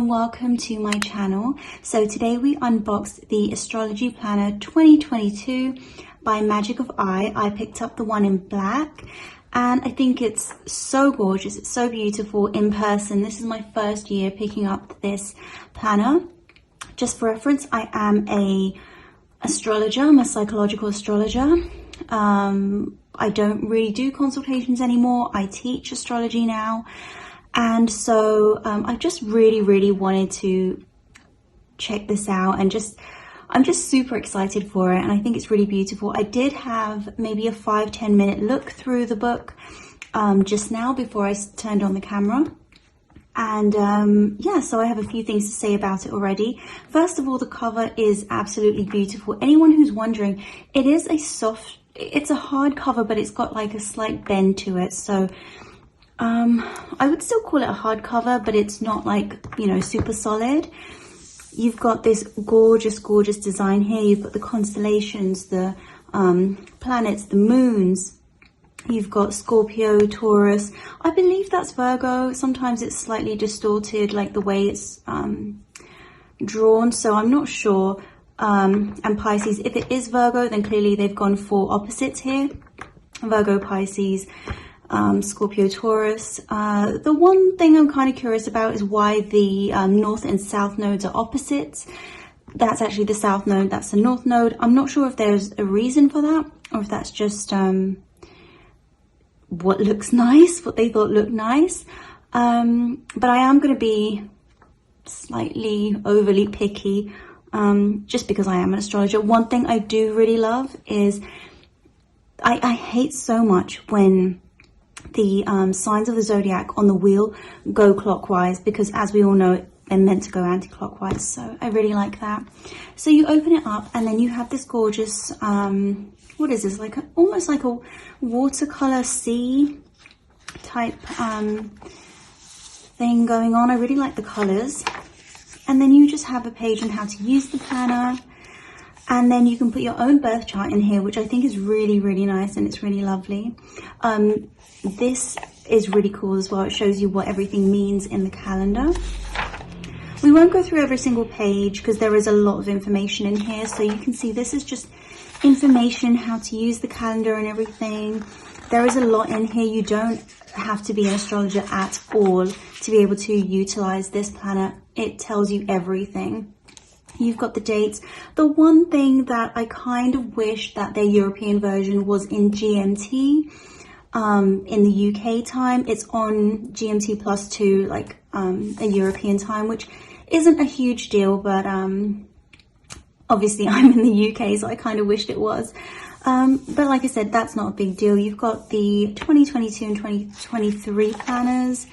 and welcome to my channel. So today we unboxed the Astrology Planner 2022 by Magic of Eye. I picked up the one in black and I think it's so gorgeous. It's so beautiful in person. This is my first year picking up this planner. Just for reference, I am a astrologer. I'm a psychological astrologer. I don't really do consultations anymore. I teach astrology now. And so I just really wanted to check this out and I'm just super excited for it. And I think it's really beautiful. I did have maybe a 5-10 minute look through the book just now before I turned on the camera. And yeah, so I have a few things to say about it already. First of all, the cover is absolutely beautiful. Anyone who's wondering, it is it's a hard cover, but it's got like a slight bend to it. So I would still call it a hardcover, but it's not like, you know, super solid. You've got this gorgeous design here. You've got the constellations, the planets, the moons. You've got Scorpio, Taurus. I believe that's Virgo. Sometimes it's slightly distorted, like the way it's drawn. So I'm not sure. And Pisces, if it is Virgo, then clearly they've gone for opposites here. Virgo, Pisces. Scorpio, Taurus. The one thing I'm kind of curious about is why the north and south nodes are opposites. That's actually the south node, that's the north node. I'm not sure if there's a reason for that or if that's just what looks nice, what they thought looked nice. But I am going to be slightly overly picky just because I am an astrologer. One thing I do really love is I hate so much when the signs of the zodiac on the wheel go clockwise, because as we all know, they're meant to go anti-clockwise. So I really like that. So you open it up and then you have this gorgeous, what is this? Like almost like a watercolor sea type thing going on. I really like the colors. And then you just have a page on how to use the planner. And then you can put your own birth chart in here, which I think is really nice and it's really lovely. This is really cool as well. It shows you what everything means in the calendar. We won't go through every single page because there is a lot of information in here. So you can see this is just information, how to use the calendar and everything. There is a lot in here. You don't have to be an astrologer at all to be able to utilize this planner. It tells you everything. You've got the dates. The one thing that I kind of wish that their European version was in GMT. In the UK time, it's on GMT +2, like a European time, which isn't a huge deal, but obviously I'm in the UK, so I kind of wished it was. But like I said, that's not a big deal. You've got the 2022 and 2023 planners.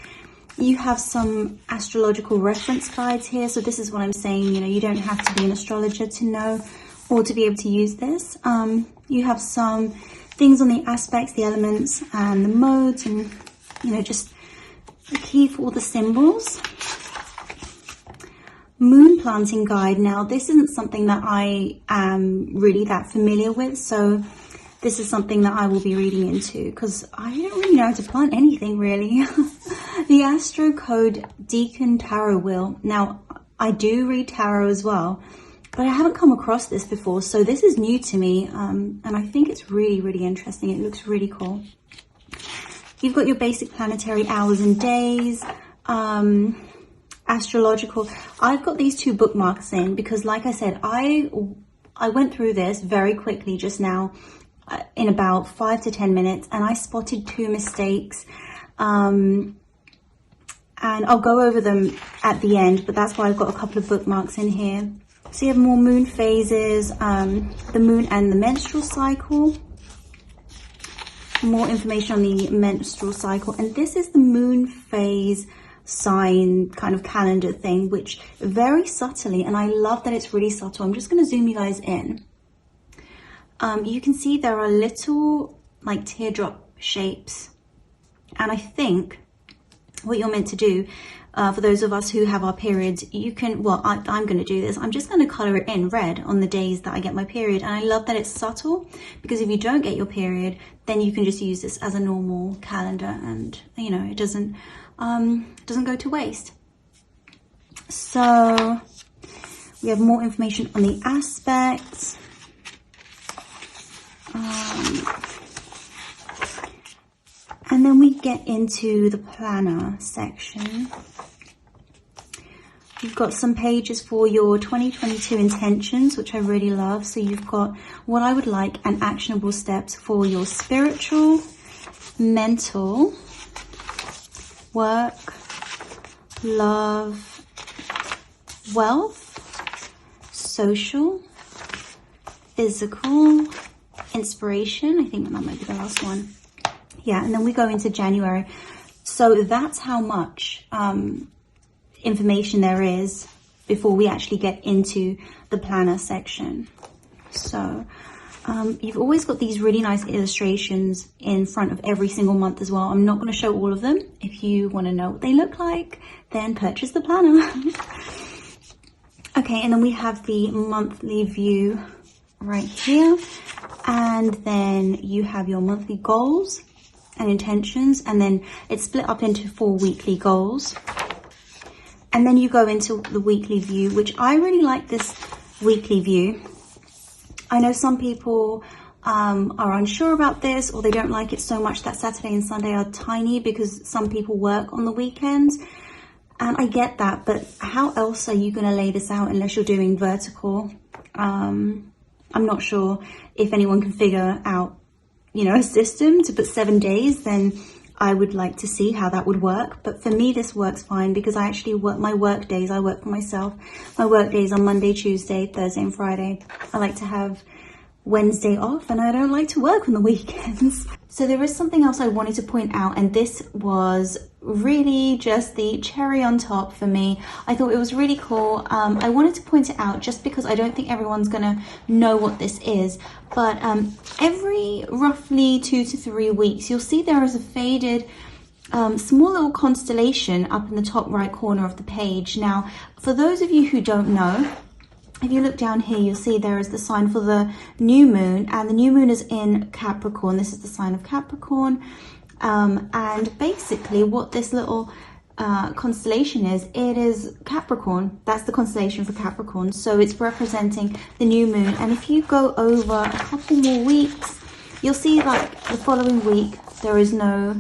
You have some astrological reference guides here. So this is what I'm saying, you know, you don't have to be an astrologer to know or to be able to use this. You have some things on the aspects, the elements and the modes, and, you know, just the key for all the symbols. Moon planting guide. Now, this isn't something that I am really that familiar with. So this is something that I will be reading into because I don't really know how to plant anything really. The Astro Code Deacon Tarot Wheel. Now, I do read tarot as well, but I haven't come across this before. So this is new to me. And I think it's really interesting. It looks really cool. You've got your basic planetary hours and days. Astrological. I've got these two bookmarks in because, like I said, I went through this very quickly just now in about 5 to 10 minutes, and I spotted 2 mistakes. And I'll go over them at the end, but that's why I've got a couple of bookmarks in here. So you have more moon phases, the moon and the menstrual cycle. More information on the menstrual cycle. And this is the moon phase sign kind of calendar thing, which very subtly, and I love that it's really subtle. I'm just going to zoom you guys in. You can see there are little like teardrop shapes. And I think what you're meant to do, for those of us who have our periods, you can, well, I'm going to do this. I'm just going to color it in red on the days that I get my period. And I love that it's subtle, because if you don't get your period, then you can just use this as a normal calendar and, you know, it doesn't go to waste. So we have more information on the aspects. And then we get into the planner section. You've got some pages for your 2022 intentions, which I really love. So you've got what I would like and actionable steps for your spiritual, mental, work, love, wealth, social, physical, inspiration. I think that might be the last one. Yeah, and then we go into January. So that's how much information there is before we actually get into the planner section. So you've always got these really nice illustrations in front of every single month as well. I'm not going to show all of them. If you want to know what they look like, then purchase the planner. Okay, and then we have the monthly view right here. And then you have your monthly goals and intentions, and then it's split up into 4 weekly goals. And then you go into the weekly view, which I really like this weekly view. I know some people are unsure about this, or they don't like it so much that Saturday and Sunday are tiny because some people work on the weekends. And I get that, but how else are you going to lay this out unless you're doing vertical? I'm not sure if anyone can figure out, you know, a system to put 7 days. Then I would like to see how that would work. But for me, this works fine because I actually work my work days. I work for myself. My work days are Monday, Tuesday, Thursday and Friday. I like to have Wednesday off, and I don't like to work on the weekends. So there is something else I wanted to point out, and this was really just the cherry on top for me. I thought it was really cool. I wanted to point it out just because I don't think everyone's gonna know what this is, but every roughly 2 to 3 weeks you'll see there is a faded small little constellation up in the top right corner of the page. Now, for those of you who don't know, if you look down here, you'll see there is the sign for the new moon, and the new moon is in Capricorn. This is the sign of Capricorn. And basically what this little constellation is, it is Capricorn. That's the constellation for Capricorn. So it's representing the new moon. And if you go over a couple more weeks, you'll see like the following week, there is no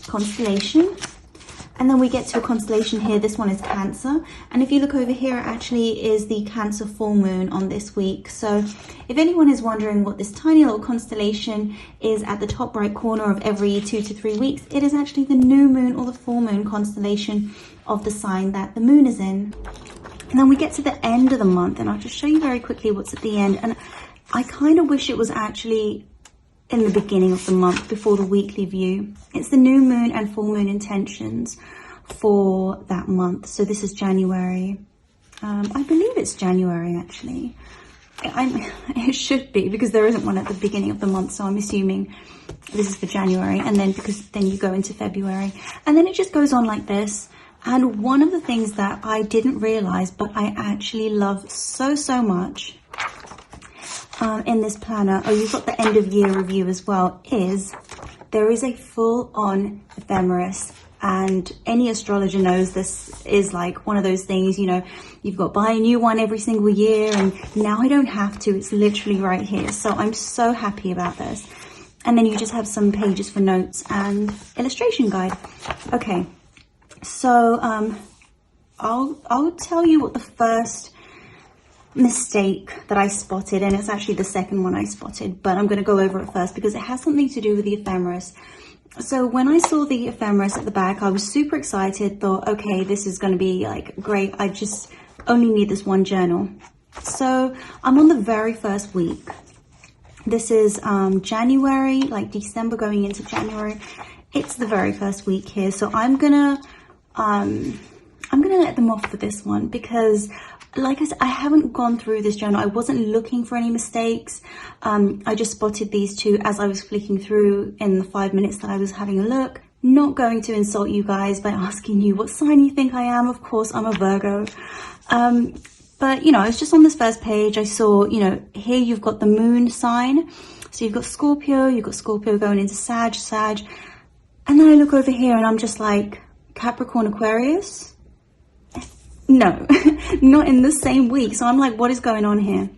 constellation. And then we get to a constellation here. This one is Cancer. And if you look over here, it actually is the Cancer full moon on this week. So if anyone is wondering what this tiny little constellation is at the top right corner of every 2 to 3 weeks, it is actually the new moon or the full moon constellation of the sign that the moon is in. And then we get to the end of the month, and I'll just show you very quickly what's at the end. And I kind of wish it was actually in the beginning of the month before the weekly view. It's the new moon and full moon intentions for that month. So this is January. I believe it's January actually. It should be, because there isn't one at the beginning of the month, so I'm assuming this is for January. And then because then you go into February, and then it just goes on like this. And one of the things that I didn't realize, but I actually love so much in this planner, oh, you've got the end of year review as well, is there is a full-on ephemeris. And any astrologer knows this is like one of those things, you know, you've got to buy a new one every single year, and now I don't have to. It's literally right here. So I'm so happy about this. And then you just have some pages for notes and illustration guide. Okay, so I'll tell you what the first mistake that I spotted, and it's actually the second one I spotted, but I'm going to go over it first because it has something to do with the ephemeris. So when I saw the ephemeris at the back, I was super excited, thought, okay, this is going to be like great. I just only need this one journal. So I'm on the very first week. This is January, like December going into January. It's the very first week here. So I'm gonna let them off for this one because, like I said, I haven't gone through this journal. I wasn't looking for any mistakes. I just spotted these two as I was flicking through in the 5 minutes that I was having a look. Not going to insult you guys by asking you what sign you think I am. Of course, I'm a Virgo. But, you know, I was just on this first page. I saw, you know, here you've got the moon sign. So you've got Scorpio going into Sag. And then I look over here and I'm just like, Capricorn, Aquarius. no, not in the same week. So I'm like, what is going on here?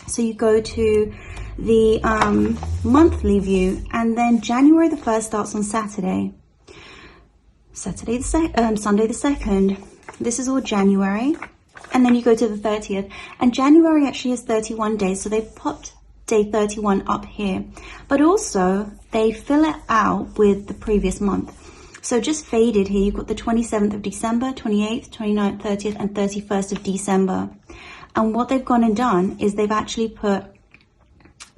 So you go to the monthly view, and then January the 1st starts on Sunday the 2nd. This is all January. And then you go to the 30th, and January actually has 31 days. So they've popped day 31 up here, but also they fill it out with the previous month. So just faded here, you've got the 27th of December, 28th, 29th, 30th, and 31st of December. And what they've gone and done is they've actually put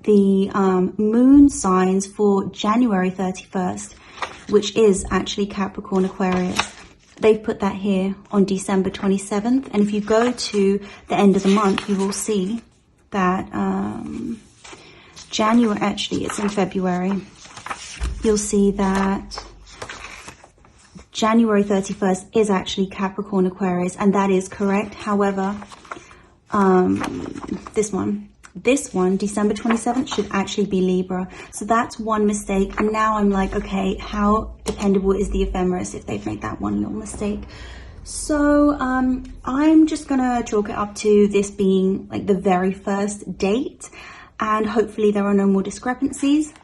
the moon signs for January 31st, which is actually Capricorn Aquarius. They've put that here on December 27th. And if you go to the end of the month, you will see that January, actually it's in February, you'll see that January 31st is actually Capricorn Aquarius, and that is correct. However, this one, December 27th, should actually be Libra. So that's one mistake. And now I'm like, okay, how dependable is the ephemeris if they've made that one little mistake? So I'm just gonna chalk it up to this being like the very first date, and hopefully there are no more discrepancies.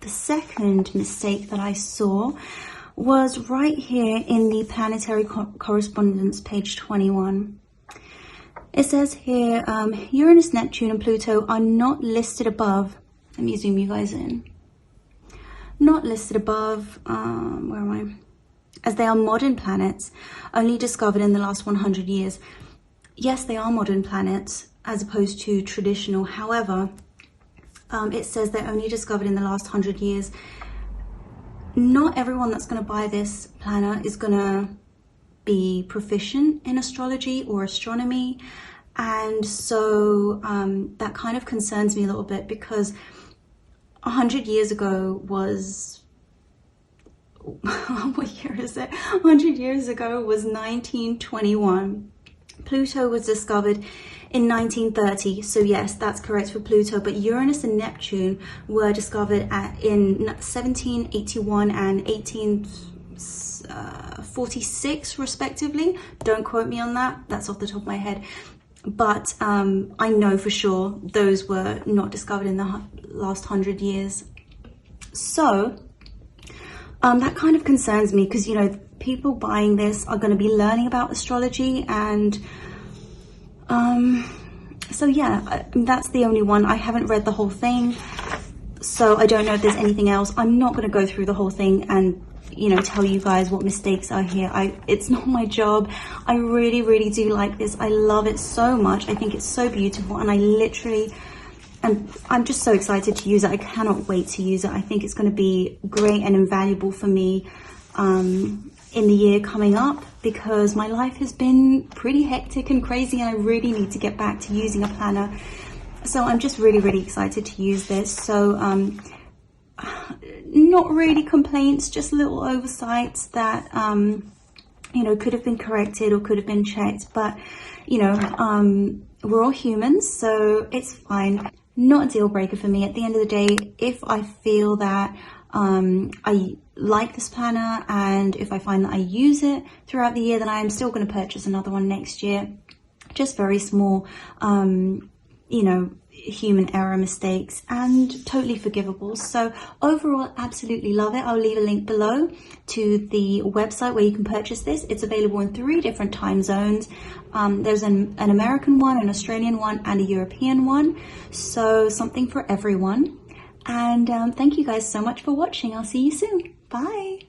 The second mistake that I saw was right here in the planetary correspondence, page 21. It says here, Uranus, Neptune, and Pluto are not listed above. Let me zoom you guys in. Not listed above, where am I? As they are modern planets, only discovered in the last 100 years. Yes, they are modern planets, as opposed to traditional. However, it says they're only discovered in the last 100 years. Not everyone that's going to buy this planner is going to be proficient in astrology or astronomy, and so that kind of concerns me a little bit, because 100 years ago was what year is it? 100 years ago was 1921. Pluto was discovered in 1930, so yes, that's correct for Pluto, but Uranus and Neptune were discovered in 1781 and 1846 respectively. Don't quote me on that, that's off the top of my head, but I know for sure those were not discovered in the last 100 years. So that kind of concerns me, because, you know, people buying this are going to be learning about astrology, and so yeah, that's the only one. I haven't read the whole thing, so I don't know if there's anything else. I'm not going to go through the whole thing and, you know, tell you guys what mistakes are here. It's not my job. I really do like this. I love it so much. I think it's so beautiful, and I'm just so excited to use it. I cannot wait to use it. I think it's going to be great and invaluable for me in the year coming up, because my life has been pretty hectic and crazy, and I really need to get back to using a planner. So I'm just really excited to use this. So not really complaints, just little oversights that you know, could have been corrected or could have been checked, but you know, we're all humans, so it's fine. Not a deal breaker for me. At the end of the day, if I feel that I like this planner, and if I find that I use it throughout the year, then I am still going to purchase another one next year. Just very small, you know, human error mistakes, and totally forgivable. So overall, absolutely love it. I'll leave a link below to the website where you can purchase this. It's available in 3 different time zones. There's an American one, an Australian one, and a European one, so something for everyone. And thank you guys so much for watching. I'll see you soon. Bye.